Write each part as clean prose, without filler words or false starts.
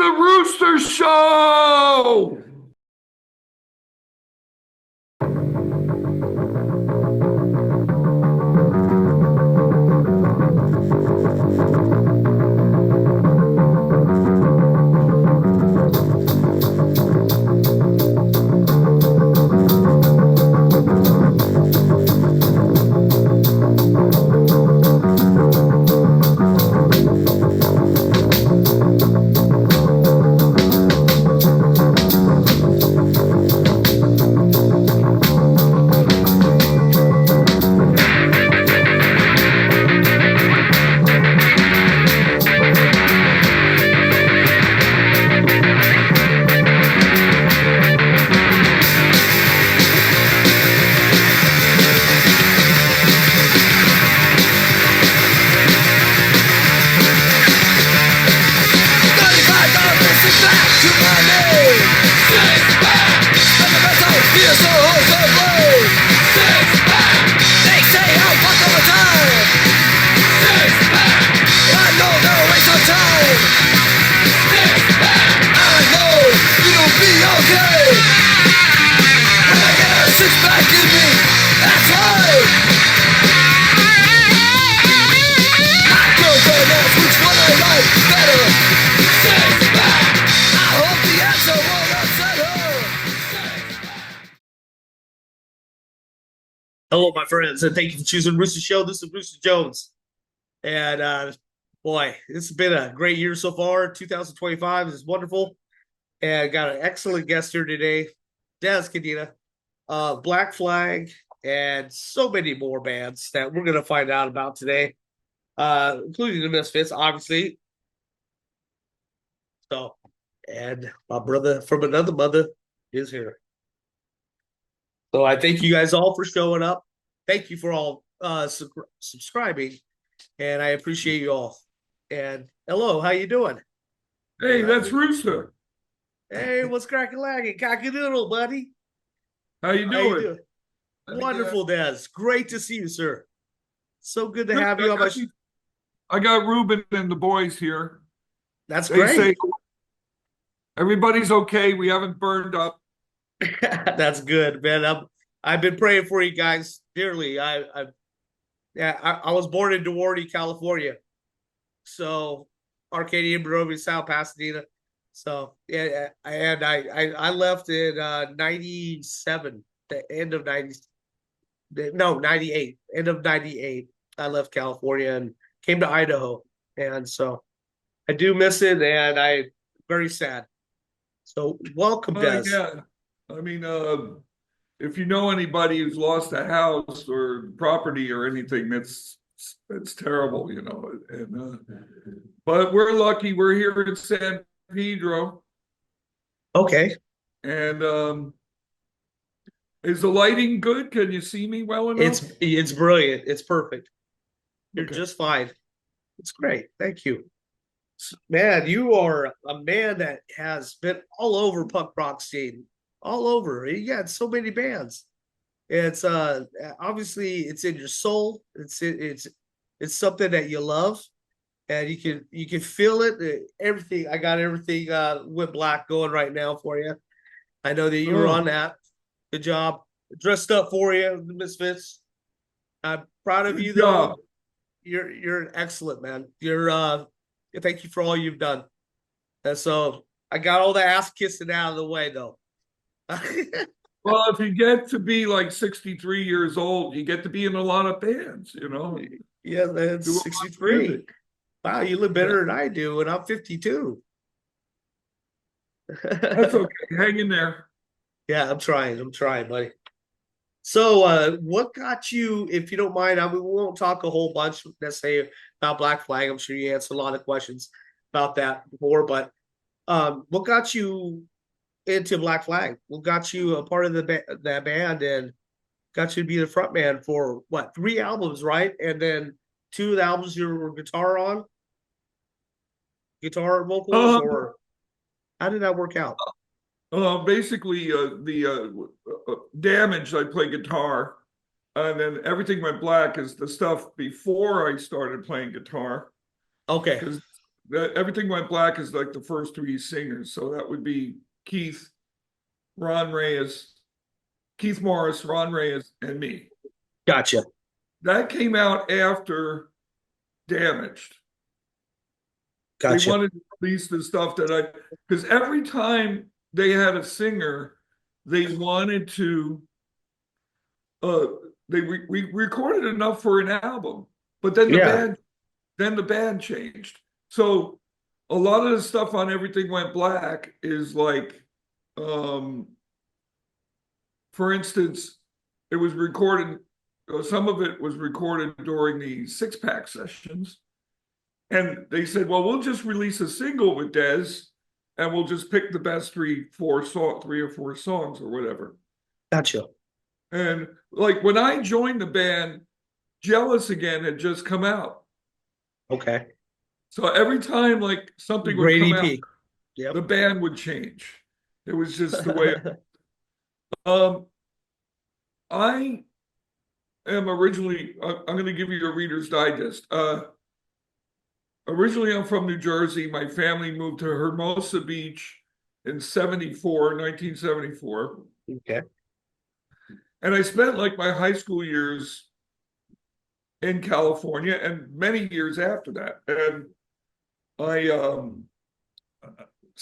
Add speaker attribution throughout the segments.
Speaker 1: the Rooster Show!
Speaker 2: Hello, my friends, and thank you for choosing Roosta Show. This is Roosta Jones. And boy, it's been a great year so far. 2025 is wonderful. And got an excellent guest here today, Dez Cadena, Black Flag, and so many more bands that we're going to find out about today, including the Misfits, obviously. So, and my brother from another mother is here. So I thank you guys all for showing up. Thank you for all subscribing, and I appreciate you all. And hello, how you doing?
Speaker 1: Hey, that's Rooster.
Speaker 2: Hey, what's cracking lagging? Cock-a-doodle, buddy.
Speaker 1: How you doing?
Speaker 2: Wonderful, Dez. Great to see you, sir. So good to have you on my show.
Speaker 1: I got Ruben and the boys here.
Speaker 2: That's great.
Speaker 1: Say everybody's okay. We haven't burned up.
Speaker 2: That's good, man. I've been praying for you guys dearly. I was born in Duarte, California, so Arcadia, Monrovia, South Pasadena. So yeah, and I left in '97, the end of '98, end of '98. I left California and came to Idaho, and so I do miss it, and I'm very sad. So welcome, Dez.
Speaker 1: Yeah. I mean, if you know anybody who's lost a house or property or anything, it's terrible, you know. And but we're lucky. We're here in San Pedro.
Speaker 2: Okay.
Speaker 1: And is the lighting good? Can you see me well enough?
Speaker 2: It's brilliant. It's perfect. You're
Speaker 1: Okay.
Speaker 2: just fine. It's great. Thank you. Man, you are a man that has been all over punk rock scene. All over. You got so many bands. It's obviously it's in your soul. It's something that you love, and you can feel it. Everything I got everything with Black going right now for you. I know that you were on that. Good job. Dressed up for you, the Misfits. I'm proud of you though. You're excellent, man. Thank you for all you've done. And so I got all the ass kissing out of the way though.
Speaker 1: Well, if you get to be like 63 years old, you get to be in a lot of bands, you know.
Speaker 2: Yeah, that's 63. Wow, you live better than I do, and I'm 52.
Speaker 1: That's okay. Hang in there.
Speaker 2: Yeah, I'm trying, buddy. So, what got you, if you don't mind, we won't talk a whole bunch necessarily about Black Flag. I'm sure you answered a lot of questions about that before, but what got you into Black Flag? What got you a part of that band and got you to be the front man for what, 3 albums, right? And then 2 of the albums you were guitar vocals, or how did that work out?
Speaker 1: Basically, the Damage, I play guitar, and then Everything Went Black is the stuff before I started playing guitar.
Speaker 2: Okay.
Speaker 1: Everything Went Black is like the first three singers. So that would be Keith, Ron Reyes, Keith Morris, Ron Reyes, and me.
Speaker 2: Gotcha.
Speaker 1: That came out after Damaged. They
Speaker 2: Gotcha.
Speaker 1: wanted to release the stuff because every time they had a singer, they wanted to, uh, we recorded enough for an album, but then
Speaker 2: Yeah.
Speaker 1: the band changed. So a lot of the stuff on Everything Went Black is like, for instance, it was recorded, some of it was recorded during the Six Pack sessions. And they said, well, we'll just release a single with Dez and we'll just pick the best three or four songs or whatever.
Speaker 2: Gotcha.
Speaker 1: And like when I joined the band, Jealous Again had just come out.
Speaker 2: Okay.
Speaker 1: So every time like something would
Speaker 2: Great
Speaker 1: come
Speaker 2: EP.
Speaker 1: out,
Speaker 2: Yep.
Speaker 1: the band would change. It was just the way. Um, I am originally, I'm going to give you a Reader's Digest. Originally, I'm from New Jersey. My family moved to Hermosa Beach in 1974.
Speaker 2: Okay.
Speaker 1: And I spent like my high school years in California and many years after that. And I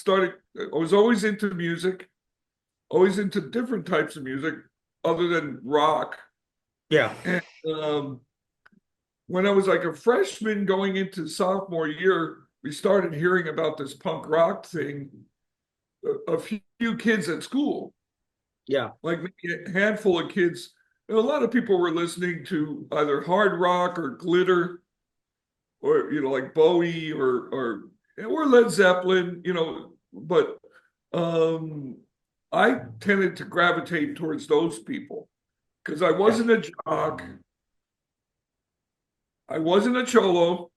Speaker 1: I was always into music, always into different types of music other than rock.
Speaker 2: Yeah.
Speaker 1: And when I was like a freshman going into sophomore year, we started hearing about this punk rock thing. A few kids at school,
Speaker 2: Yeah.
Speaker 1: like maybe a handful of kids. A lot of people were listening to either hard rock or glitter, or like Bowie or Led Zeppelin. But I tended to gravitate towards those people because I wasn't a jock. I wasn't a cholo.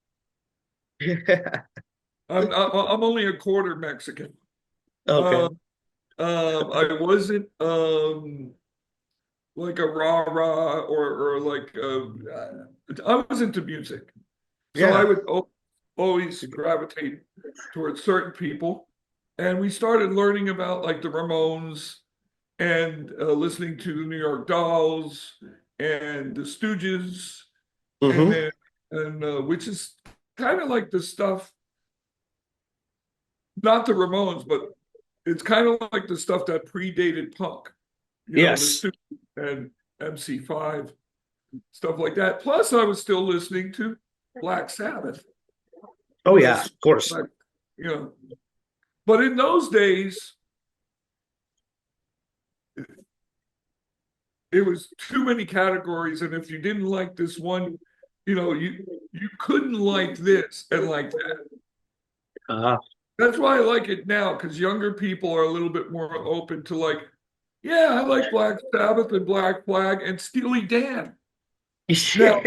Speaker 1: I'm only a quarter Mexican.
Speaker 2: Okay.
Speaker 1: I wasn't like a rah-rah or like I was into music. So I
Speaker 2: Yeah.
Speaker 1: would always gravitate towards certain people. And we started learning about like the Ramones and listening to the New York Dolls and the Stooges, and
Speaker 2: Mm-hmm.
Speaker 1: then which is kind of like the stuff, not the Ramones, but it's kind of like the stuff that predated punk, the
Speaker 2: Yes.
Speaker 1: Stooges and MC5, stuff like that. Plus, I was still listening to Black Sabbath.
Speaker 2: Oh yeah, of course.
Speaker 1: Like, you know, but in those days, it was too many categories, and if you didn't like this one, you couldn't like this and like that.
Speaker 2: Uh,
Speaker 1: That's why I like it now, because younger people are a little bit more open to like, yeah, I like Black Sabbath and Black Flag and Steely Dan. Now,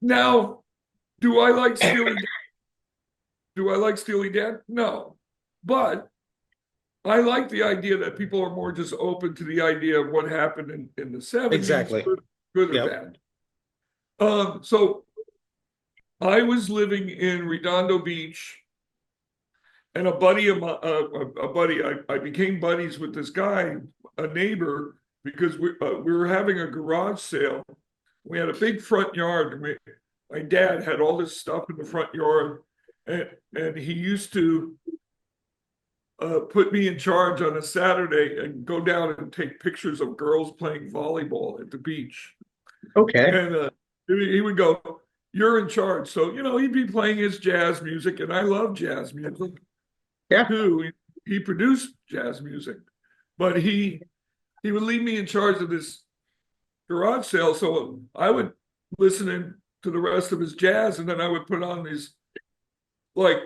Speaker 1: now, do I like Steely Dan? Do I like Steely Dan? No. But I like the idea that people are more just open to the idea of what happened in the 70s,
Speaker 2: exactly.
Speaker 1: good or
Speaker 2: Yep.
Speaker 1: bad. So I was living in Redondo Beach, and a buddy of my, I became buddies with this guy, a neighbor, because we were having a garage sale. We had a big front yard. My dad had all this stuff in the front yard, and he used to put me in charge on a Saturday and go down and take pictures of girls playing volleyball at the beach.
Speaker 2: Okay.
Speaker 1: And he would go, "You're in charge." So, he'd be playing his jazz music, and I love jazz music
Speaker 2: Yeah.
Speaker 1: too. He produced jazz music, but he would leave me in charge of this garage sale. So I would listen in to the rest of his jazz, and then I would put on these like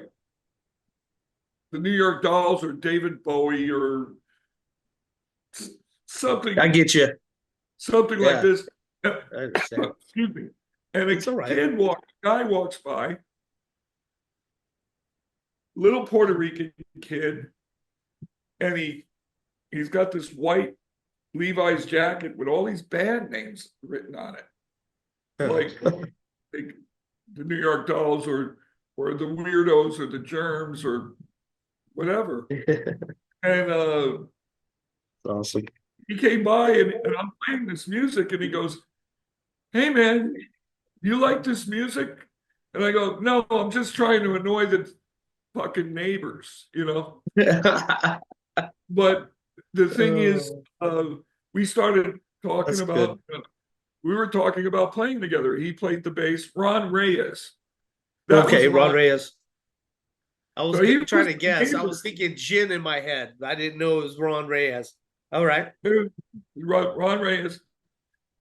Speaker 1: the New York Dolls or David Bowie or something,
Speaker 2: I get you.
Speaker 1: something like
Speaker 2: Yeah.
Speaker 1: this.
Speaker 2: I understand.
Speaker 1: Excuse me. And
Speaker 2: It's all right.
Speaker 1: guy walks by, little Puerto Rican kid, and he's got this white Levi's jacket with all these band names written on it, like the New York Dolls or or the weirdos or the germs or whatever. And
Speaker 2: Awesome.
Speaker 1: he came by and I'm playing this music and he goes, "Hey man, you like this music?" And I go, "No, I'm just trying to annoy the fucking neighbors, you know." But the thing is,
Speaker 2: Oh,
Speaker 1: we started talking
Speaker 2: that's good.
Speaker 1: about, we were talking about playing together. He played the bass, Ron Reyes. That was
Speaker 2: Okay, Ron
Speaker 1: Ron.
Speaker 2: Reyes. I was
Speaker 1: So he
Speaker 2: trying
Speaker 1: was
Speaker 2: to
Speaker 1: the
Speaker 2: guess. I was
Speaker 1: neighbor.
Speaker 2: thinking Jin in my head. I didn't know it was Ron Reyes. All right.
Speaker 1: Ron Reyes.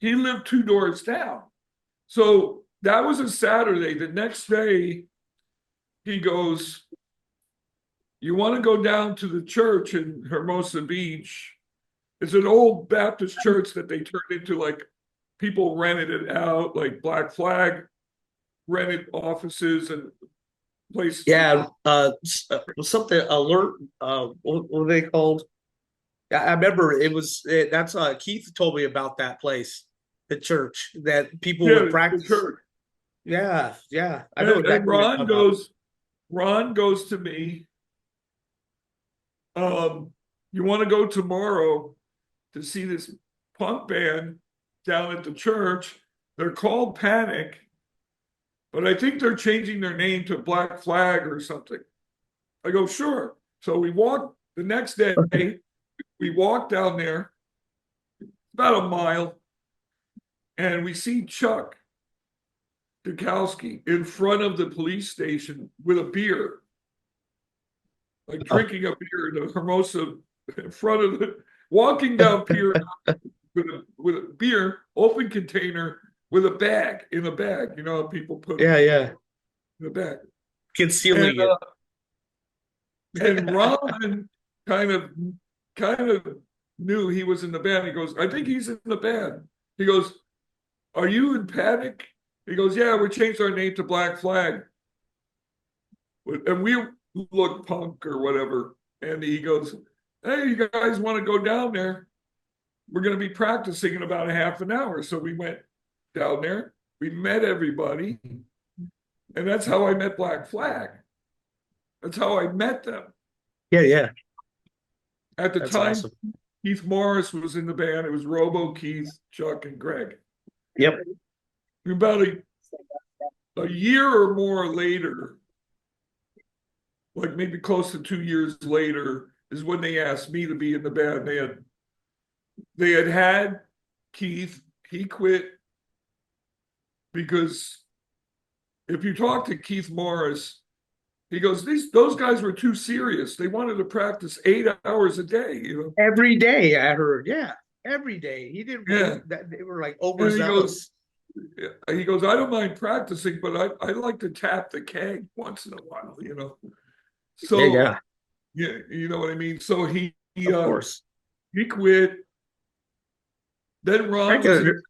Speaker 1: He lived 2 doors down. So that was a Saturday. The next day, he goes, "You want to go down to the church in Hermosa Beach? It's an old Baptist church that they turned into like people rented it out, like Black Flag rented offices and places to
Speaker 2: Yeah. Something alert. What were they called? Yeah, I remember it was. That's Keith told me about that place, the church that people
Speaker 1: yeah,
Speaker 2: would
Speaker 1: the
Speaker 2: practice.
Speaker 1: church.
Speaker 2: Yeah, yeah. I know
Speaker 1: And
Speaker 2: exactly what you're talking about.
Speaker 1: Ron goes to me, um, "You want to go tomorrow to see this punk band down at the church? They're called Panic, but I think they're changing their name to Black Flag or something." I go, "Sure." So we walk the next day, we walk down there about a mile, and we see Chuck Dukowski in front of the police station with a beer, like
Speaker 2: Oh,
Speaker 1: drinking a beer in a Hermosa in front of the, walking down Pier with a beer, open container with a bag in a bag. You know how people put them
Speaker 2: yeah, yeah.
Speaker 1: in a bag. And
Speaker 2: Concealing it.
Speaker 1: Ron kind of kind of knew he was in the band. He goes, "I think he's in the band." He goes, "Are you in Panic?" He goes, "Yeah, we changed our name to Black Flag." And we look punk or whatever. And he goes, "Hey, you guys want to go down there? We're going to be practicing in about a half an hour." So we went down there. We met everybody. And that's how I met Black Flag. That's how I met them.
Speaker 2: Yeah, yeah.
Speaker 1: At the
Speaker 2: That's
Speaker 1: time,
Speaker 2: awesome.
Speaker 1: Keith Morris was in the band. It was Robo, Keith, Chuck, and Greg.
Speaker 2: Yep.
Speaker 1: About a year or more later, like maybe close to 2 years later, is when they asked me to be in the band. They had Keith. He quit because if you talk to Keith Morris, he goes, those guys were too serious. They wanted to practice 8 hours a day, you know.
Speaker 2: Every day I heard. Yeah. Every day. He didn't
Speaker 1: Yeah.
Speaker 2: that they were like
Speaker 1: And he goes,
Speaker 2: overzealous.
Speaker 1: I don't mind practicing, but I like to tap the keg once in a while, you know.
Speaker 2: Yeah,
Speaker 1: So
Speaker 2: yeah.
Speaker 1: yeah, you know what I mean. So
Speaker 2: Of course.
Speaker 1: he quit. Then
Speaker 2: I
Speaker 1: Ron
Speaker 2: can
Speaker 1: was in.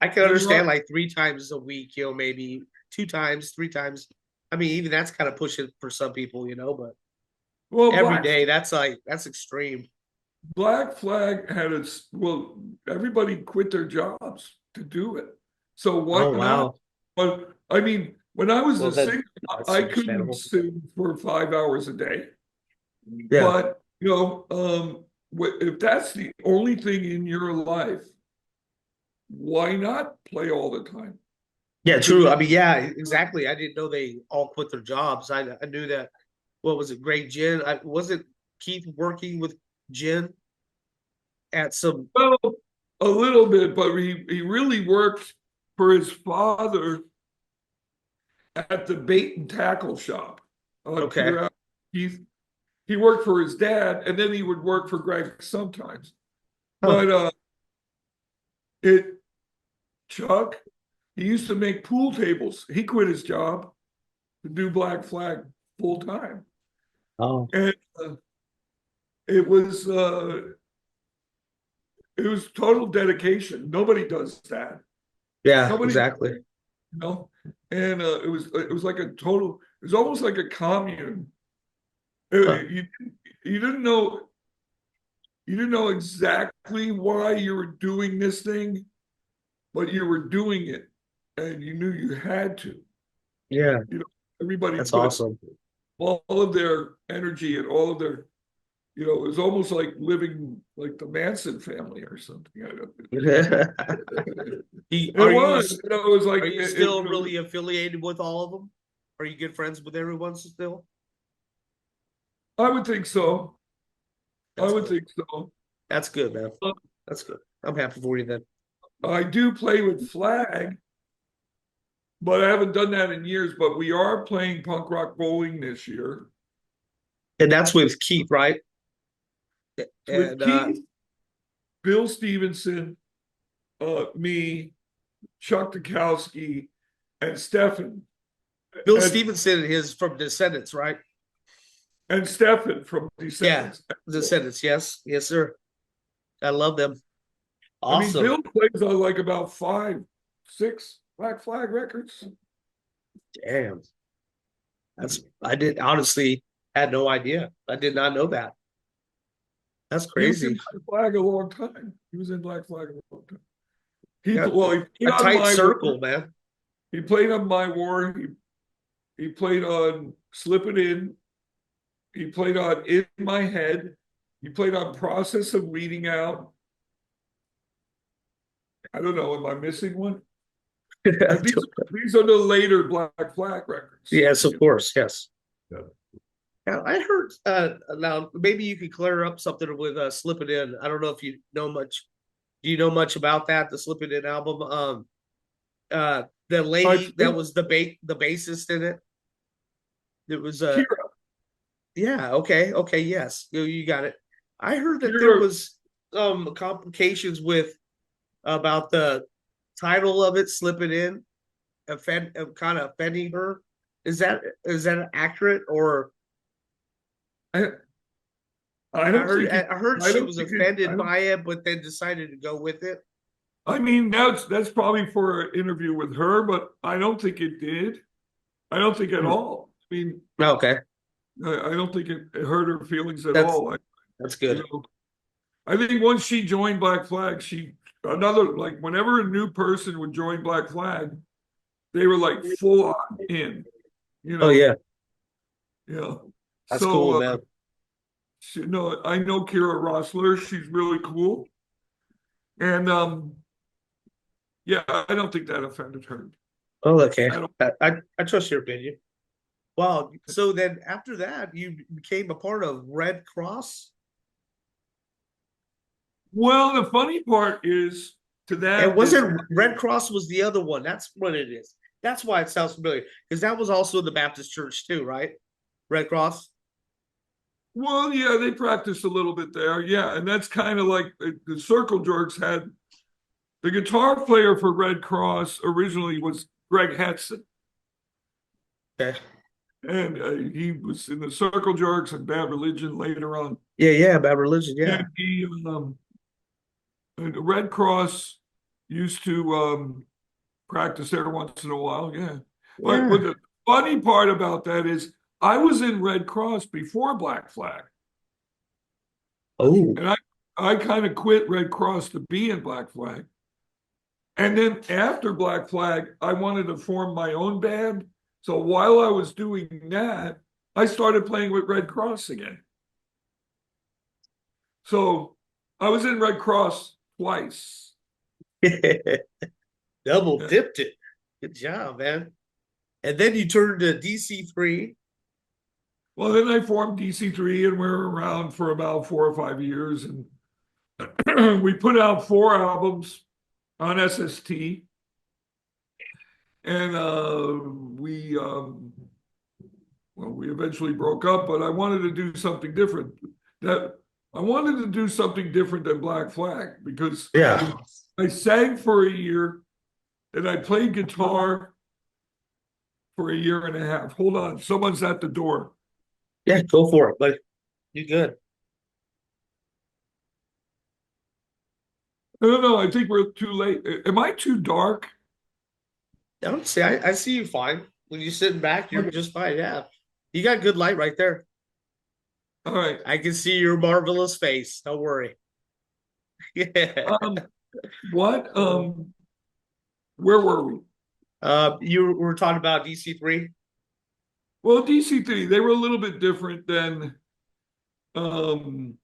Speaker 2: I can
Speaker 1: Then Ron,
Speaker 2: understand like 3 times a week, maybe 2 times, 3 times. I mean, even that's kind of pushing for some people, but
Speaker 1: well,
Speaker 2: every day that's extreme.
Speaker 1: Black Flag had its, well, everybody quit their jobs to do it. So why
Speaker 2: Oh
Speaker 1: not?
Speaker 2: wow.
Speaker 1: But I mean, when I was
Speaker 2: Well
Speaker 1: a
Speaker 2: then
Speaker 1: singer,
Speaker 2: that's
Speaker 1: I couldn't
Speaker 2: understandable.
Speaker 1: sing for 5 hours a day.
Speaker 2: Yeah.
Speaker 1: But if that's the only thing in your life, why not play all the time?
Speaker 2: Yeah,
Speaker 1: Because
Speaker 2: true. I mean, yeah, exactly. I didn't know they all quit their jobs. I knew that. What was it, Greg Gin? I wasn't Keith working with Gin at some.
Speaker 1: well, a little bit, but he really worked for his father at the bait and tackle shop on
Speaker 2: Okay.
Speaker 1: Pier Ave. He worked for his dad, and then he would work for Greg sometimes.
Speaker 2: Huh.
Speaker 1: But it Chuck, he used to make pool tables. He quit his job to do Black Flag full time,
Speaker 2: Oh.
Speaker 1: and it was uh, it was total dedication. Nobody does that.
Speaker 2: Yeah,
Speaker 1: Nobody,
Speaker 2: exactly.
Speaker 1: you know. And it was like a total. It was almost like a commune.
Speaker 2: Huh.
Speaker 1: You didn't know exactly why you were doing this thing, but you were doing it, and you knew you had to.
Speaker 2: Yeah.
Speaker 1: You know, Everybody
Speaker 2: That's
Speaker 1: put
Speaker 2: awesome.
Speaker 1: all of their energy and all of their, it was almost like living like the Manson family or something. I don't, it
Speaker 2: Are you
Speaker 1: was, it was like,
Speaker 2: are you still really affiliated with all of them? Are you good friends with everyone still?
Speaker 1: I would think so. I
Speaker 2: That's
Speaker 1: would
Speaker 2: good.
Speaker 1: think so.
Speaker 2: That's good, man. That's good. I'm happy for you then.
Speaker 1: I do play with Flag, but I haven't done that in years. But we are playing punk rock bowling this year.
Speaker 2: And that's with Keith, right?
Speaker 1: It's with
Speaker 2: And
Speaker 1: Keith, Bill Stevenson, me, Chuck Dukowski, and Stefan.
Speaker 2: Bill
Speaker 1: And,
Speaker 2: Stevenson is from Descendants, right?
Speaker 1: and Stefan from
Speaker 2: Yeah,
Speaker 1: Descendants.
Speaker 2: Descendants. Yes, yes, sir. I love them.
Speaker 1: I mean,
Speaker 2: Awesome.
Speaker 1: Bill plays on like about 5, 6 Black Flag records.
Speaker 2: Damn. I did honestly had no idea. I did not know that. That's
Speaker 1: He was in
Speaker 2: crazy.
Speaker 1: Black Flag a long time. He was in Black Flag a long time.
Speaker 2: Yeah,
Speaker 1: He played
Speaker 2: a
Speaker 1: on
Speaker 2: tight
Speaker 1: My War.
Speaker 2: circle, man.
Speaker 1: He played on My War. He played on Slip It In. He played on In My Head. He played on Process of Weeding Out. I don't know. Am I missing one? And these are the later Black Flag records.
Speaker 2: Yes, of course. Yes.
Speaker 1: Yeah.
Speaker 2: Now, I heard now maybe you could clear up something with Slip It In. I don't know if you know much. Do you know much about that, the Slip It In album? The
Speaker 1: I
Speaker 2: lady that
Speaker 1: think
Speaker 2: was the bassist in it. It was
Speaker 1: Kira.
Speaker 2: yeah, okay, yes. You got it. I heard that there
Speaker 1: Kira.
Speaker 2: was complications with about the title of it, Slip It In, kind of offending her. Is that accurate or
Speaker 1: I, I don't think it.
Speaker 2: I heard
Speaker 1: I
Speaker 2: she
Speaker 1: don't
Speaker 2: was
Speaker 1: think it. I
Speaker 2: offended
Speaker 1: don't.
Speaker 2: by it, but then decided to go with it.
Speaker 1: I mean, that's probably for an interview with her, but I don't think it did. I don't think at
Speaker 2: Hmm.
Speaker 1: all. I mean,
Speaker 2: Okay,
Speaker 1: I don't think it hurt her feelings at
Speaker 2: that's
Speaker 1: all.
Speaker 2: that's
Speaker 1: You
Speaker 2: good.
Speaker 1: know, I think once she joined Black Flag, another like whenever a new person would join Black Flag, they were like full on in. You
Speaker 2: Oh
Speaker 1: know,
Speaker 2: yeah,
Speaker 1: yeah.
Speaker 2: that's cool,
Speaker 1: So,
Speaker 2: man.
Speaker 1: no, I know Kira Rossler. She's really cool, and yeah, I don't think that offended her.
Speaker 2: Oh, okay.
Speaker 1: I don't.
Speaker 2: I trust your opinion. Wow. So then after that, you became a part of Red Cross,
Speaker 1: Well, the funny part is to
Speaker 2: and
Speaker 1: that is
Speaker 2: wasn't Red Cross was the other one? That's what it is. That's why it sounds familiar because that was also the Baptist church too, right? Red Cross.
Speaker 1: well, yeah, they practiced a little bit there, yeah, and that's kind of like the Circle Jerks had the guitar player for Red Cross originally was Greg Hetson,
Speaker 2: Okay.
Speaker 1: and he was in the Circle Jerks and Bad Religion later on,
Speaker 2: Yeah, yeah, about religion. Yeah,
Speaker 1: and the Red Cross used to practice there once in a while, yeah. But
Speaker 2: yeah.
Speaker 1: the funny part about that is I was in Red Cross before Black Flag.
Speaker 2: Oh,
Speaker 1: And I kind of quit Red Cross to be in Black Flag. And then after Black Flag, I wanted to form my own band. So while I was doing that, I started playing with Red Cross again. So I was in Red Cross twice.
Speaker 2: double
Speaker 1: Yeah.
Speaker 2: dipped it. Good job, man. And then you turned to DC3.
Speaker 1: Well, then I formed DC3 and we were around for about 4 or 5 years. And we put out 4 albums on SST. And we eventually broke up, but I wanted to do something different. That I wanted to do something different than Black Flag because
Speaker 2: Yeah.
Speaker 1: I sang for a year, and I played guitar for a year and a half. Hold on, someone's at the door.
Speaker 2: Yeah, go for it. Like you good.
Speaker 1: I don't know. I think we're too late. Am I too dark?
Speaker 2: I don't see. I see you fine. When you're sitting back, you're
Speaker 1: Okay.
Speaker 2: just fine. Yeah, you got good light right there.
Speaker 1: All right.
Speaker 2: I can see your marvelous face. Don't worry. Yeah.
Speaker 1: What? Where were we?
Speaker 2: You were talking about DC3.
Speaker 1: Well, DC3, they were a little bit different than um,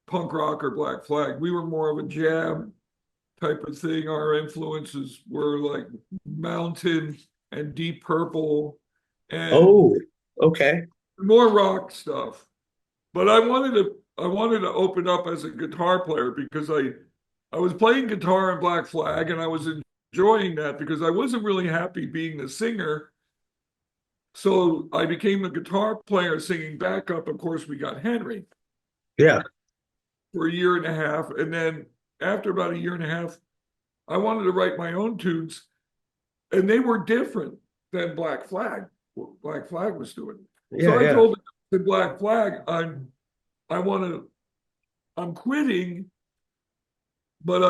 Speaker 1: punk rock or Black Flag. We were more of a jam type of thing. Our influences were like Mountain and Deep Purple and
Speaker 2: Oh, okay.
Speaker 1: more rock stuff. But I wanted to open up as a guitar player because I was playing guitar in Black Flag and I was enjoying that because I wasn't really happy being the singer. So I became a guitar player singing backup. Of course, we got Henry
Speaker 2: Yeah.
Speaker 1: for a year and a half. And then after about a year and a half, I wanted to write my own tunes, and they were different than Black Flag, what Black Flag was doing.
Speaker 2: Yeah.
Speaker 1: So I
Speaker 2: Yeah.
Speaker 1: told the Black Flag, I want to, I'm quitting, but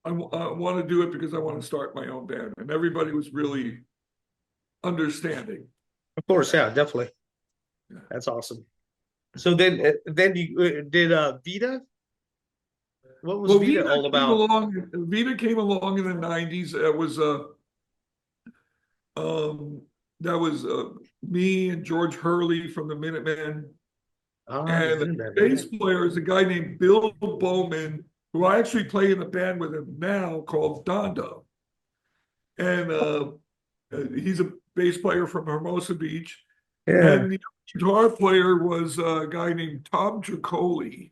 Speaker 1: I want to do it because I want to start my own band. And everybody was really understanding.
Speaker 2: Of course. Yeah. Definitely. That's awesome. So then you did Vita? What was
Speaker 1: Well,
Speaker 2: Vita all about?
Speaker 1: Vita came along in the 90s. It was um that was me and George Hurley from the Minutemen.
Speaker 2: The
Speaker 1: And the
Speaker 2: Minutemen.
Speaker 1: bass player is a guy named Bill Bowman, who I actually play in a band with him now called Dondo. And he's a bass player from Hermosa Beach.
Speaker 2: Yeah.
Speaker 1: And the guitar player was a guy named Tom Tricoli,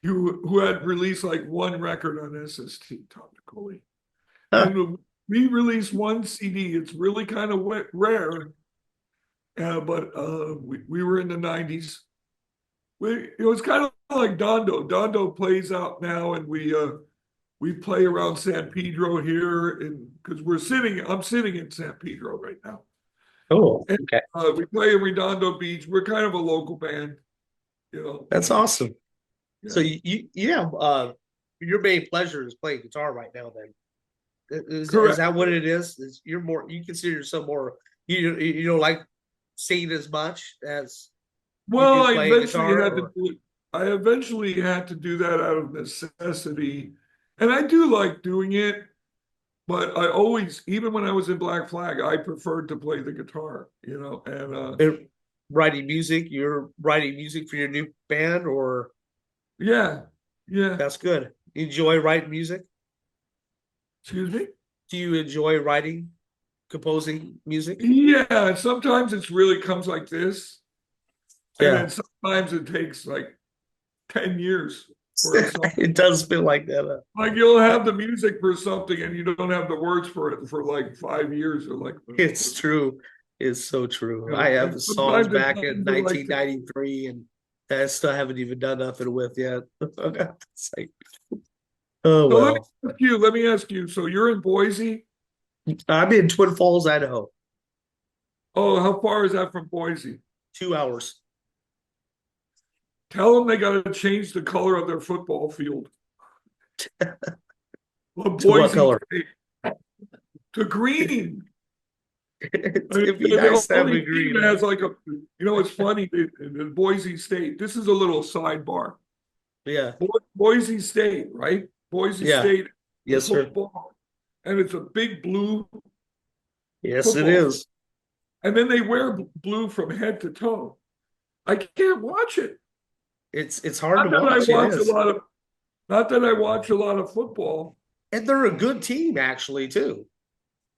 Speaker 1: who had released like one record on SST, Tom Tricoli.
Speaker 2: Huh.
Speaker 1: And we released one CD. It's really kind of rare, but we were in the 90s. It was kind of like Dondo. Dondo plays out now, and we play around San Pedro here, and because I'm sitting in San Pedro right now.
Speaker 2: Cool.
Speaker 1: And,
Speaker 2: Okay.
Speaker 1: we play in Redondo Beach. We're kind of a local band, you know.
Speaker 2: That's awesome. So
Speaker 1: Yeah.
Speaker 2: you have your main pleasure is playing guitar right now then. Is
Speaker 1: Correct.
Speaker 2: that what it is? You're more you consider yourself more you don't like singing as much as you
Speaker 1: Well,
Speaker 2: do playing guitar or
Speaker 1: I eventually had to do that out of necessity. And I do like doing it, but I always, even when I was in Black Flag, I preferred to play the guitar, you know. And
Speaker 2: uh, writing music? You're writing music for your new band or
Speaker 1: yeah, yeah.
Speaker 2: that's good. You enjoy writing music?
Speaker 1: Excuse me?
Speaker 2: Do you enjoy writing, composing music?
Speaker 1: Yeah, sometimes it's really comes like this, and
Speaker 2: Yeah.
Speaker 1: then sometimes it takes like 10 years for a song.
Speaker 2: It does feel like that.
Speaker 1: Like you'll have the music for something and you don't have the words for it for like 5 years or like,
Speaker 2: It's true. It's so true.
Speaker 1: you
Speaker 2: I
Speaker 1: know,
Speaker 2: have
Speaker 1: and
Speaker 2: the songs
Speaker 1: sometimes it
Speaker 2: back in
Speaker 1: sounds like,
Speaker 2: 1993 and that I still haven't even done nothing with yet. It's like, oh
Speaker 1: so
Speaker 2: well.
Speaker 1: let me ask you, so you're in Boise?
Speaker 2: I'm in Twin Falls, Idaho.
Speaker 1: Oh, how far is that from Boise?
Speaker 2: 2 hours.
Speaker 1: Tell them they got to change the color of their football field. Well,
Speaker 2: To what
Speaker 1: Boise
Speaker 2: color?
Speaker 1: to green. I mean,
Speaker 2: It'd be
Speaker 1: the
Speaker 2: nice to have
Speaker 1: only
Speaker 2: a
Speaker 1: team
Speaker 2: green.
Speaker 1: that has like it's funny, in Boise State, this is a little sidebar.
Speaker 2: Yeah.
Speaker 1: Boise State, right? Boise
Speaker 2: Yeah.
Speaker 1: State, the
Speaker 2: Yes, sir.
Speaker 1: football, and it's a big blue
Speaker 2: Yes, it
Speaker 1: football,
Speaker 2: is.
Speaker 1: and then they wear blue from head to toe. I can't watch it.
Speaker 2: It's hard to
Speaker 1: Not that I
Speaker 2: watch. It
Speaker 1: watch a
Speaker 2: is.
Speaker 1: lot of, not that I watch a lot of football.
Speaker 2: And they're a good team, actually, too.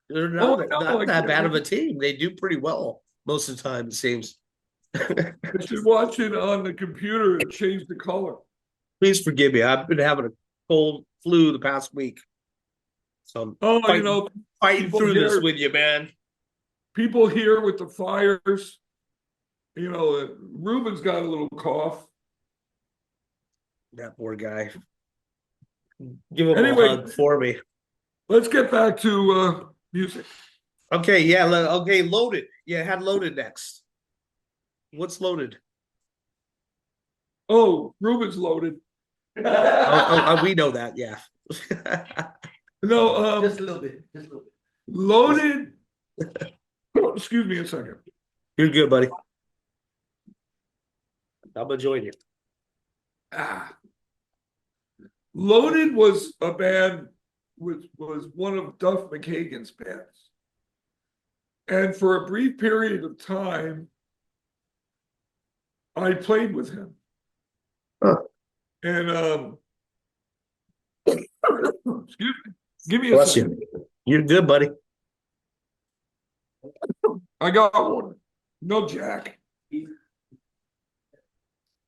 Speaker 2: They're
Speaker 1: Oh,
Speaker 2: not,
Speaker 1: I know.
Speaker 2: not
Speaker 1: I
Speaker 2: that
Speaker 1: can't
Speaker 2: bad of
Speaker 1: watch.
Speaker 2: a team. They do pretty well most of the time, it seems.
Speaker 1: I should watch it on the computer and change the color.
Speaker 2: Please forgive me. I've been having a cold flu the past week. So I'm
Speaker 1: Oh,
Speaker 2: fighting
Speaker 1: people
Speaker 2: through this
Speaker 1: here,
Speaker 2: with you, man.
Speaker 1: people here with the fires. Ruben's got a little cough.
Speaker 2: That poor guy. Give him a
Speaker 1: Anyway,
Speaker 2: hug for me.
Speaker 1: let's get back to music.
Speaker 2: Okay, yeah. Okay, loaded. Yeah, had loaded next. What's loaded?
Speaker 1: Oh, Ruben's loaded.
Speaker 2: We know that. Yeah.
Speaker 1: No,
Speaker 3: Just a little bit. Just a little bit.
Speaker 1: loaded. Oh, excuse me a second.
Speaker 2: You're good, buddy. I'm enjoying you.
Speaker 1: Ah, Loaded was a band was one of Duff McKagan's bands. And for a brief period of time, I played with him.
Speaker 2: Huh.
Speaker 1: And excuse me, give me a
Speaker 2: Bless
Speaker 1: second.
Speaker 2: you. You're good, buddy.
Speaker 1: I got one. No Jack.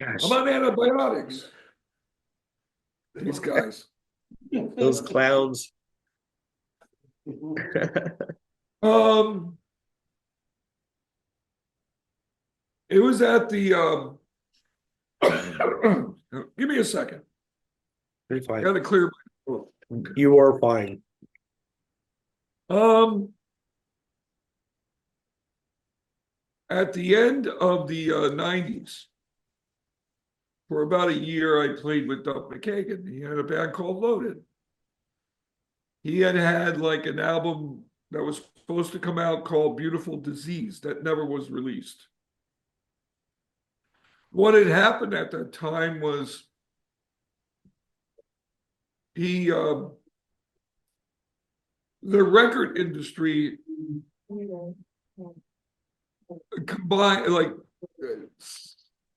Speaker 2: Gosh,
Speaker 1: I'm on antibiotics. These guys.
Speaker 2: those clowns.
Speaker 1: Um, it was at the give me a second.
Speaker 2: You're
Speaker 1: I
Speaker 2: fine.
Speaker 1: gotta clear
Speaker 2: You are fine.
Speaker 1: At the end of the 90s, for about a year, I played with Duff McKagan. He had a band called Loaded. He had like an album that was supposed to come out called Beautiful Disease that never was released. What had happened at that time was he, the record industry combined, like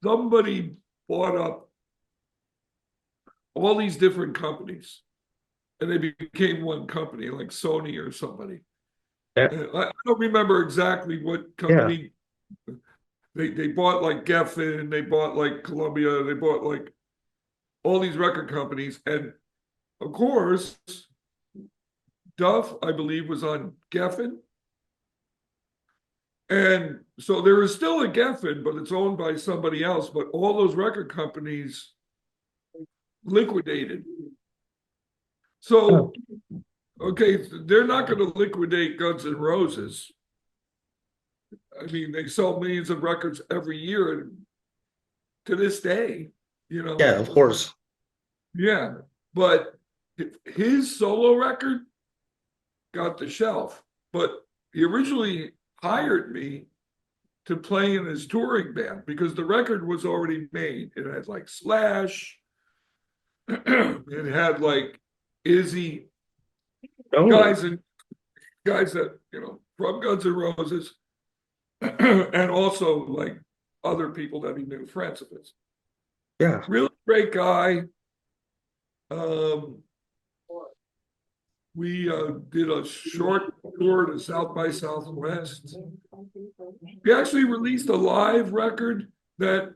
Speaker 1: somebody bought up all these different companies and they became one company, like Sony or somebody.
Speaker 2: Yeah.
Speaker 1: I don't remember exactly what company. They bought like Geffen, they bought like Columbia, they bought like all these record companies. And of course, Duff, I believe, was on Geffen. And so there is still a Geffen, but it's owned by somebody else. But all those record companies liquidated. So, okay, they're not going to liquidate Guns N' Roses. I mean, they sell millions of records every year to this day, you know.
Speaker 2: Yeah, of course.
Speaker 1: Yeah, but his solo record got the shelf. But he originally hired me to play in his touring band because the record was already made. It had like Slash, it had like Izzy, guys that from Guns N' Roses, and also like other people that he knew, friends of his.
Speaker 2: Yeah.
Speaker 1: Really great guy. We did a short tour to South by Southwest. We actually released a live record that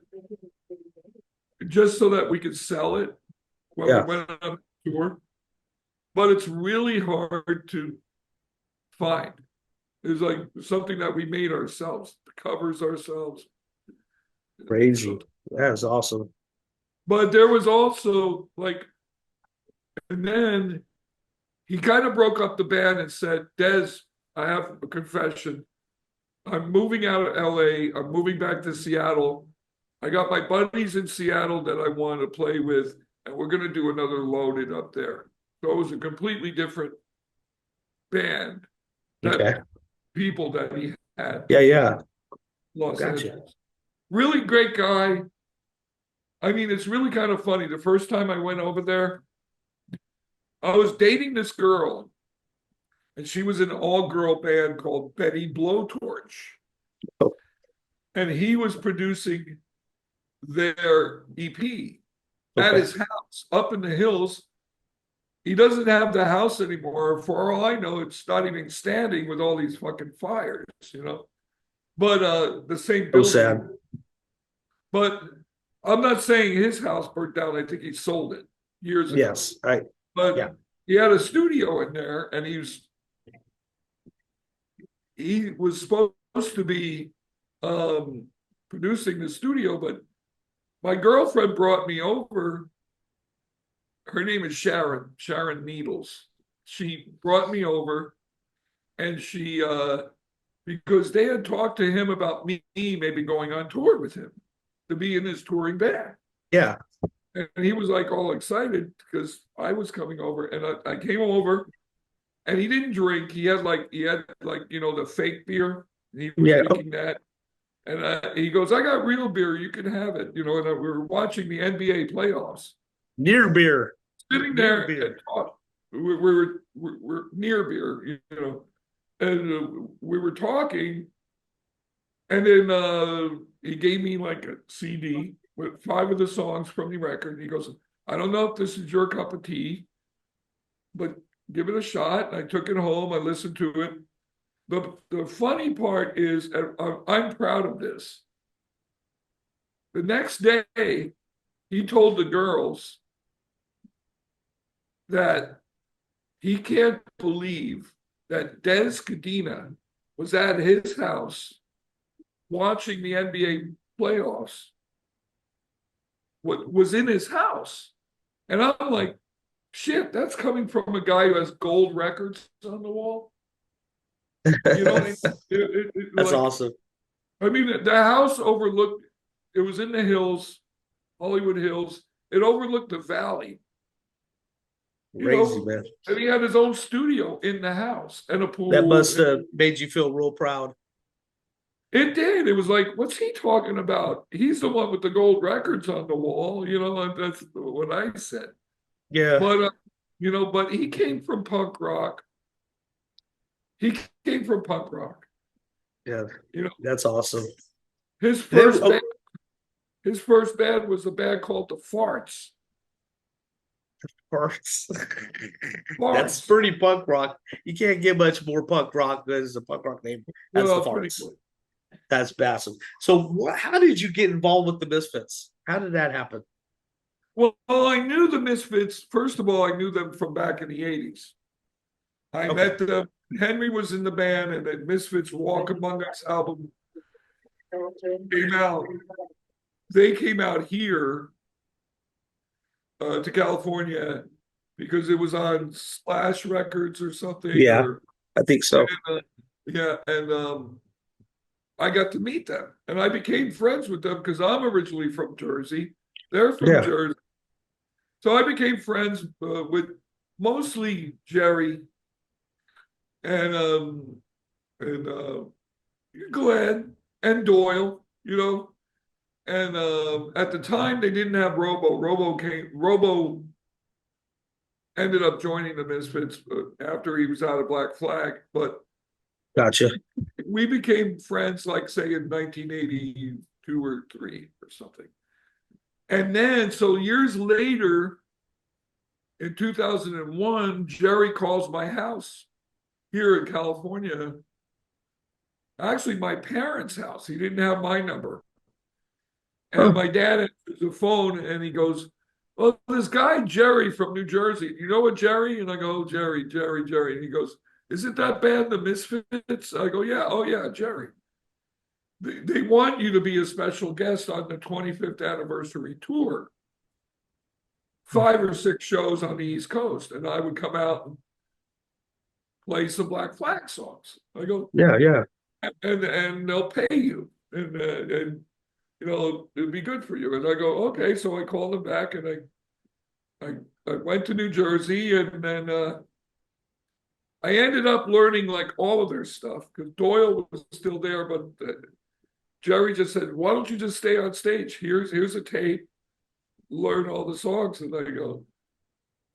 Speaker 1: just so that we could sell it when we went on tour. But it's really hard to find. It's like something that we made ourselves, the covers ourselves.
Speaker 2: Crazy. That is awesome.
Speaker 1: But there was also like, and then he kind of broke up the band and said, Dez, I have a confession. I'm moving out of LA. I'm moving back to Seattle. I got my buddies in Seattle that I want to play with, and we're going to do another Loaded up there. So it was a completely different band. People that he had.
Speaker 2: Yeah.
Speaker 1: Los Angeles. Really great guy. I mean, it's really kind of funny. The first time I went over there, I was dating this girl, and she was in an all-girl band called Betty Blowtorch.
Speaker 2: Oh.
Speaker 1: And he was producing their EP at his house up in the hills. He doesn't have the house anymore. For all I know, it's not even standing with all these fucking fires, But the same building.
Speaker 2: So sad.
Speaker 1: But I'm not saying his house burnt down. I think he sold it years ago.
Speaker 2: Yes,
Speaker 1: But he had a studio in there, and he was supposed to be producing the studio, but my girlfriend brought me over. Her name is Sharon Needles. She brought me over, and she because they had talked to him about me maybe going on tour with him to be in his touring band.
Speaker 2: Yeah.
Speaker 1: And he was like all excited because I was coming over, and I came over, and he didn't drink. He had like the fake beer. And he was drinking that, and he goes, "I got real beer. You can have it." And we were watching the NBA playoffs.
Speaker 2: Near beer.
Speaker 1: Sitting there, we're near beer. we were talking, and then he gave me like a CD with 5 of the songs from the record. He goes, I don't know if this is your cup of tea, but give it a shot. I took it home. I listened to it. The funny part is, and I'm proud of this. The next day, he told the girls that he can't believe that Dez Cadena was at his house watching the NBA playoffs, what was in his house. And I'm like, shit, that's coming from a guy who has gold records on the wall. You know,
Speaker 2: That's
Speaker 1: like,
Speaker 2: awesome.
Speaker 1: I mean, the house overlooked, it was in the hills, Hollywood Hills. It overlooked the valley, you
Speaker 2: Crazy,
Speaker 1: know,
Speaker 2: man.
Speaker 1: and he had his own studio in the house and a
Speaker 2: That
Speaker 1: pool.
Speaker 2: must have made you feel real proud.
Speaker 1: It did. It was like, what's he talking about? He's the one with the gold records on the wall, you know, and that's what I said.
Speaker 2: Yeah,
Speaker 1: But, you know, but he came from punk rock. He came from punk rock.
Speaker 2: yeah,
Speaker 1: You know,
Speaker 2: that's awesome.
Speaker 1: his
Speaker 2: Then,
Speaker 1: first band, his first band was a band called the Farts.
Speaker 2: parts. That's
Speaker 1: Farts.
Speaker 2: pretty punk rock. You can't get much more punk rock than a punk rock name. That's the
Speaker 1: Well, pretty
Speaker 2: farts.
Speaker 1: cool.
Speaker 2: That's awesome. So, how did you get involved with the Misfits? How did that happen?
Speaker 1: Well, I knew the Misfits. First of all, I knew them from back in the 80s. I
Speaker 2: Okay,
Speaker 1: met them. Henry was in the band, and the Misfits Walk Among Us album came out. They came out here to California because it was on Splash Records or something,
Speaker 2: yeah,
Speaker 1: or
Speaker 2: I think so.
Speaker 1: yeah, and I got to meet them, and I became friends with them because I'm originally from Jersey. They're from
Speaker 2: Yeah,
Speaker 1: Jersey, so I became friends with mostly Jerry and Glenn and Doyle, you know. And at the time, they didn't have Robo. Robo ended up joining the Misfits after he was out of Black Flag. But
Speaker 2: gotcha.
Speaker 1: we became friends, like say in 1982 or three or something. And then, so years later, in 2001, Jerry calls my house here in California. Actually, my parents' house. He didn't have my number. And
Speaker 2: Huh.
Speaker 1: my dad answers the phone and he goes, well, this guy, Jerry from New Jersey, you know what, Jerry? And I go, oh, Jerry, Jerry, Jerry. And he goes, isn't that band the Misfits? I go, yeah, oh, yeah, Jerry. They want you to be a special guest on the 25th anniversary tour, 5 or 6 shows on the East Coast. And I would come out and play some Black Flag songs. I go,
Speaker 2: Yeah, yeah,
Speaker 1: and they'll pay you. And you know, it'd be good for you. And I go, okay. So I called them back and I went to New Jersey and then I ended up learning like all of their stuff because Doyle was still there, but Jerry just said, why don't you just stay on stage? Here's a tape, learn all the songs. And I go,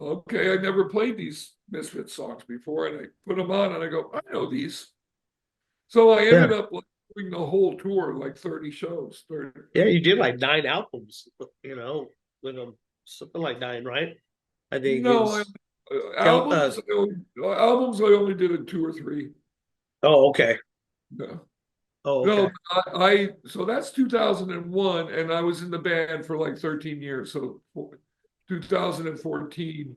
Speaker 1: okay, I never played these Misfit songs before. And I put them on and I go, I know these. So I
Speaker 2: yeah,
Speaker 1: ended up like, doing the whole tour, like 30 shows. 30,
Speaker 2: yeah. You did like 9 albums, with them, something like 9, right? I think it
Speaker 1: no,
Speaker 2: was. Count.
Speaker 1: albums I only did in 2 or 3.
Speaker 2: Oh, okay.
Speaker 1: No,
Speaker 2: Oh, okay.
Speaker 1: no, I so that's 2001, and I was in the band for like 13 years. So 2014,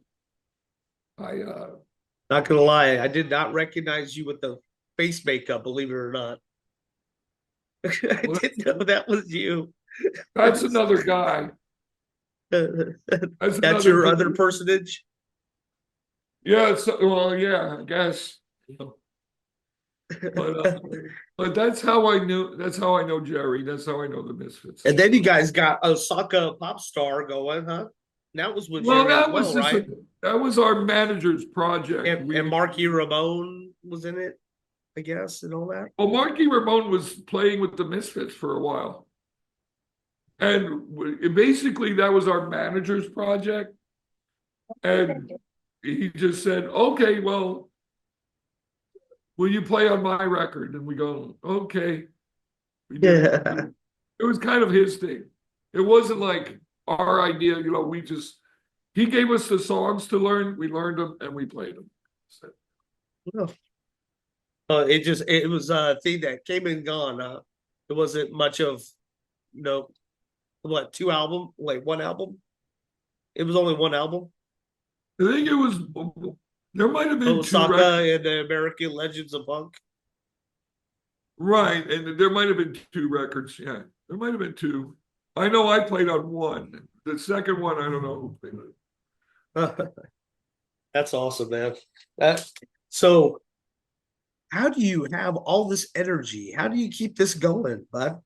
Speaker 1: I
Speaker 2: Not gonna lie, I did not recognize you with the face makeup. Believe it or not, I
Speaker 1: well,
Speaker 2: didn't know that was you.
Speaker 1: that's another guy. That's
Speaker 2: That's
Speaker 1: another
Speaker 2: your other
Speaker 1: dude.
Speaker 2: personage.
Speaker 1: Yeah, well, yeah, I guess. But but that's how I knew. That's how I know Jerry. That's how I know the Misfits.
Speaker 2: And then you guys got Osaka Pop Star going, huh? That was with
Speaker 1: Well,
Speaker 2: Jerry as well, right?
Speaker 1: that was our manager's project.
Speaker 2: And Marky Ramone was in it, I guess, and all that.
Speaker 1: Well, Marky Ramone was playing with the Misfits for a while, and basically that was our manager's project. And he just said, "Okay, well, will you play on my record? And we go, okay. We did it.
Speaker 2: Yeah.
Speaker 1: It was kind of his thing. It wasn't like our idea, he gave us the songs to learn, we learned them and we played them. So,
Speaker 2: It was a thing that came and gone. It wasn't much of, you know, what, one album? It was only one album.
Speaker 1: I think there might have been two records.
Speaker 2: Osaka and the American Legends of Punk.
Speaker 1: Right, and there might have been two records. Yeah, there might have been two. I know I played on one. The second one, I don't know who played it.
Speaker 2: That's awesome, man. So how do you have all this energy? How do you keep this going, bud?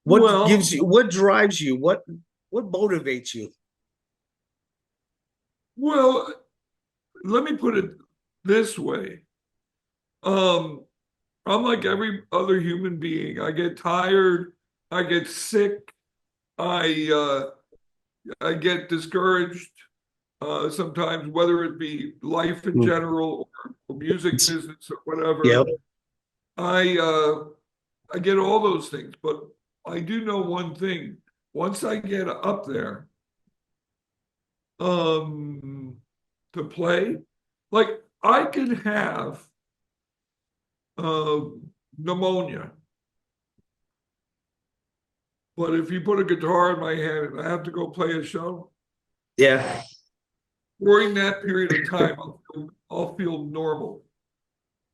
Speaker 2: What gives you, what drives you? What motivates you?
Speaker 1: Well, let me put it this way. I'm like every other human being. I get tired, I get sick, I get discouraged sometimes, whether it be life in general or music business or whatever.
Speaker 2: Yep.
Speaker 1: I get all those things, but I do know one thing. Once I get up there, to play, like I can have pneumonia, but if you put a guitar in my hand and I have to go play a show,
Speaker 2: Yeah.
Speaker 1: during that period of time, I'll feel normal.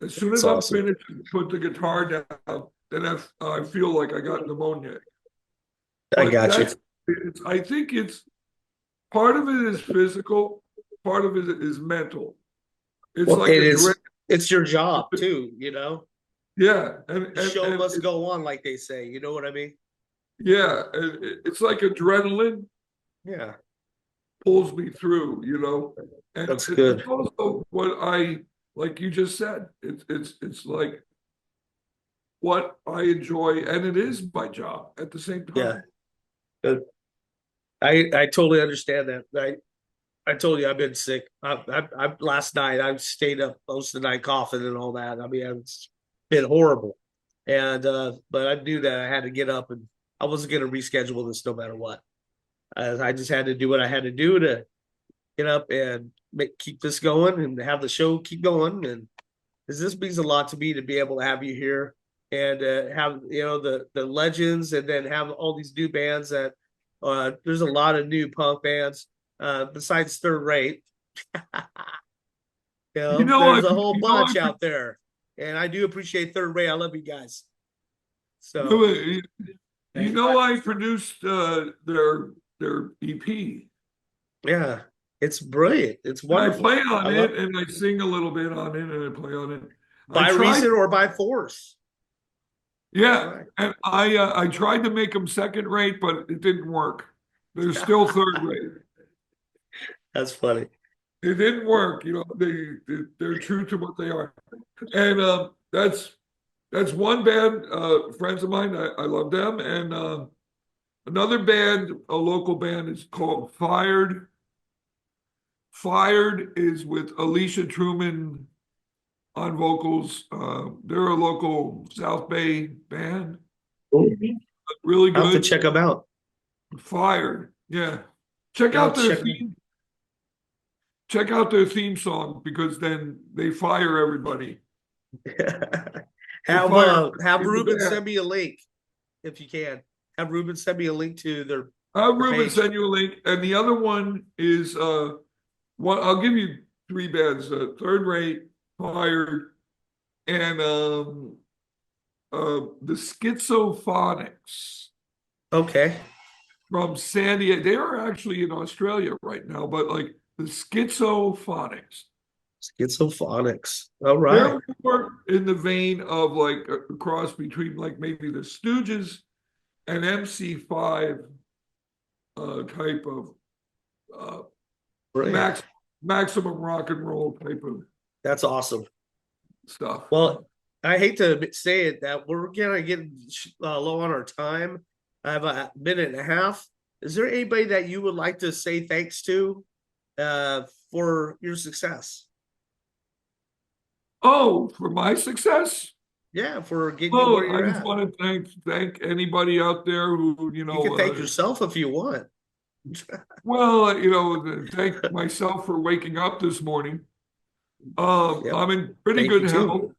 Speaker 1: As soon as
Speaker 2: That's
Speaker 1: I'm
Speaker 2: awesome.
Speaker 1: finished and put the guitar down, then I feel like I got pneumonia.
Speaker 2: I
Speaker 1: But
Speaker 2: got you.
Speaker 1: I think it's part of it is physical, part of it is mental. It's
Speaker 2: Well,
Speaker 1: like
Speaker 2: it is. It's your job too,
Speaker 1: yeah,
Speaker 2: The show
Speaker 1: and
Speaker 2: must go on, like they say. You know what I mean?
Speaker 1: yeah, and it's like adrenaline
Speaker 2: Yeah,
Speaker 1: pulls me through, and
Speaker 2: that's
Speaker 1: it's
Speaker 2: good.
Speaker 1: also what like you just said. It's like what I enjoy, and it is my job at the same
Speaker 2: Yeah,
Speaker 1: time.
Speaker 2: good. I totally understand that. I told you I've been sick. I last night I stayed up most of the night coughing and all that. I mean, it's been horrible. And but I knew that I had to get up, and I wasn't going to reschedule this no matter what. I just had to do what I had to do to get up and keep this going and have the show keep going. And this means a lot to me to be able to have you here and have the legends, and then have all these new bands that there's a lot of new punk bands besides Third Rate.
Speaker 1: You know,
Speaker 2: There's a whole bunch out there, and I do appreciate Third Rate. I love you guys. So
Speaker 1: I produced their EP.
Speaker 2: yeah, it's brilliant. It's
Speaker 1: And I
Speaker 2: wonderful.
Speaker 1: play on it, and I sing a little bit on it, and I play on it.
Speaker 2: By reason or by force.
Speaker 1: Yeah,
Speaker 2: Right.
Speaker 1: and I tried to make them second rate, but it didn't work. They're still third rate.
Speaker 2: That's funny.
Speaker 1: It didn't work. They're true to what they are, and that's one band. Friends of mine, I love them, and another band, a local band, is called Fired. Fired is with Alicia Truman on vocals. They're a local South Bay band. Really good.
Speaker 2: I'll have to check them out.
Speaker 1: Fired. Yeah. Check out their theme. Check out their theme song, because then they fire everybody.
Speaker 2: Have Ruben send me a link if you can. Have Ruben send me a link to their.
Speaker 1: Ruben send you a link, and the other one is one. I'll give you three bands: Third Rate, Fired, and the Schizophonics.
Speaker 2: Okay. From
Speaker 1: San Diego. They are actually in Australia right now, but like the Schizophonics.
Speaker 2: Schizophonics. All right.
Speaker 1: They're more in the vein of like a cross between like maybe the Stooges and MC5 type of maximum rock and roll type of.
Speaker 2: That's awesome
Speaker 1: stuff.
Speaker 2: Well, I hate to say it that we're gonna get low on our time. I have a minute and a half. Is there anybody that you would like to say thanks to for your success?
Speaker 1: Oh, for my success?
Speaker 2: Yeah, for getting you
Speaker 1: Well,
Speaker 2: where
Speaker 1: I
Speaker 2: you're
Speaker 1: just
Speaker 2: at.
Speaker 1: want to thank anybody out there who,
Speaker 2: You can thank yourself if you want.
Speaker 1: well, thank myself for waking up this morning.
Speaker 2: Yep.
Speaker 1: I'm in pretty
Speaker 2: Thank you
Speaker 1: good
Speaker 2: too.
Speaker 1: health,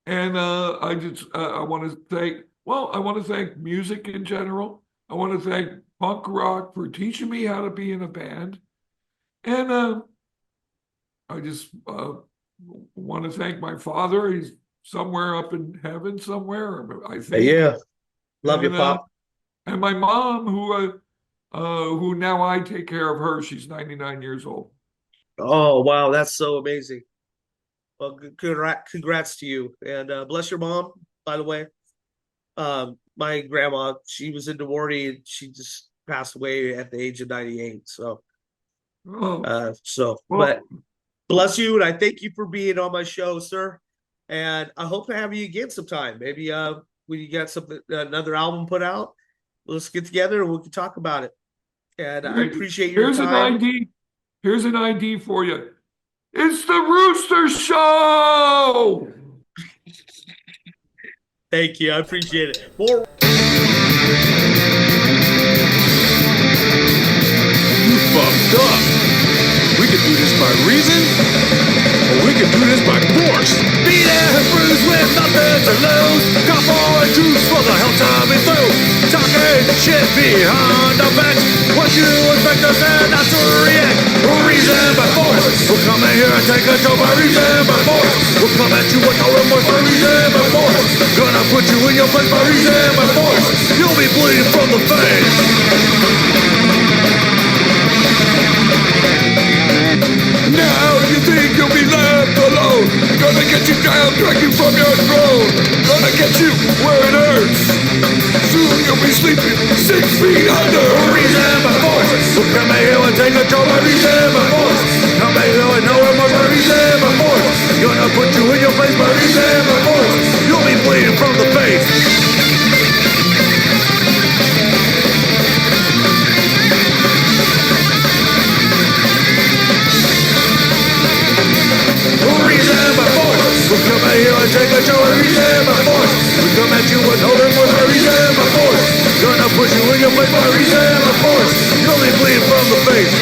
Speaker 1: and I want to thank music in general. I want to thank punk rock for teaching me how to be in a band, and I just want to thank my father. He's somewhere up in heaven somewhere, I think.
Speaker 2: Yeah. Love you,
Speaker 1: And
Speaker 2: Pop.
Speaker 1: and my mom, who now I take care of her. She's 99 years old.
Speaker 2: Oh, wow. That's so amazing. Well, congrats to you. And bless your mom, by the way. My grandma, she was in Duarte and she just passed away at the age of 98.
Speaker 1: Oh,
Speaker 2: But
Speaker 1: well,
Speaker 2: bless you. And I thank you for being on my show, sir. And I hope to have you again sometime. Maybe when you got another album put out, let's get together and we can talk about it. And I appreciate your
Speaker 1: here's an
Speaker 2: time.
Speaker 1: ID. Here's an ID for you. It's the Rooster Show.
Speaker 2: Thank you. I appreciate it. More.
Speaker 3: You fucked up. We could do this by reason, or we could do this by force. Be there, bruised with nothing to lose. Cop on juice for the hell time be through. Talking shit behind our backs. What you expect us and not to react. Reason by force. We'll come in here and take control by reason by force. We'll come at you with no remorse by reason by force. Gonna put you in your place by reason by force. You'll be bleeding from the face.
Speaker 1: Now you think you'll be left alone. Gonna get you down, drag you from your throne. Gonna get you where it hurts. Soon you'll be sleeping 6 feet under.
Speaker 3: Reason by force. We'll come in here and take control by reason by force. Come in here and no remorse by reason by force. Gonna put you in your place by reason by force. You'll be bleeding from the face. Reason by force. We'll come out here and take control of reason by force. We come at you with no remorse by reason by force. Gonna push you in your place by reason by force. You'll be bleeding from the face.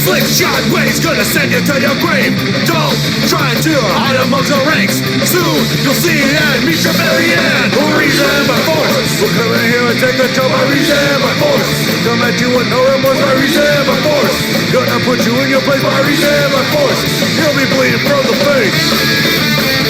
Speaker 3: Slick shot ways gonna send you to your grave. Don't try to hide amongst the ranks. Soon you'll see and meet your very end. Reason by force. We'll come in here and take control by reason by force. Come at you with no remorse by reason by force. Gonna put you in your place by reason by force. You'll be bleeding from the face.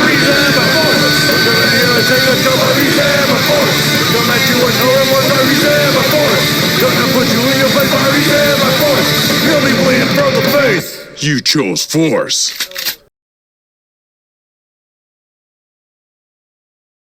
Speaker 3: Reason by force. We'll come in here and take control by reason by force. Come at you with no remorse by reason by force. Gonna put you in your place by reason by force. You'll be bleeding from the face. You chose force.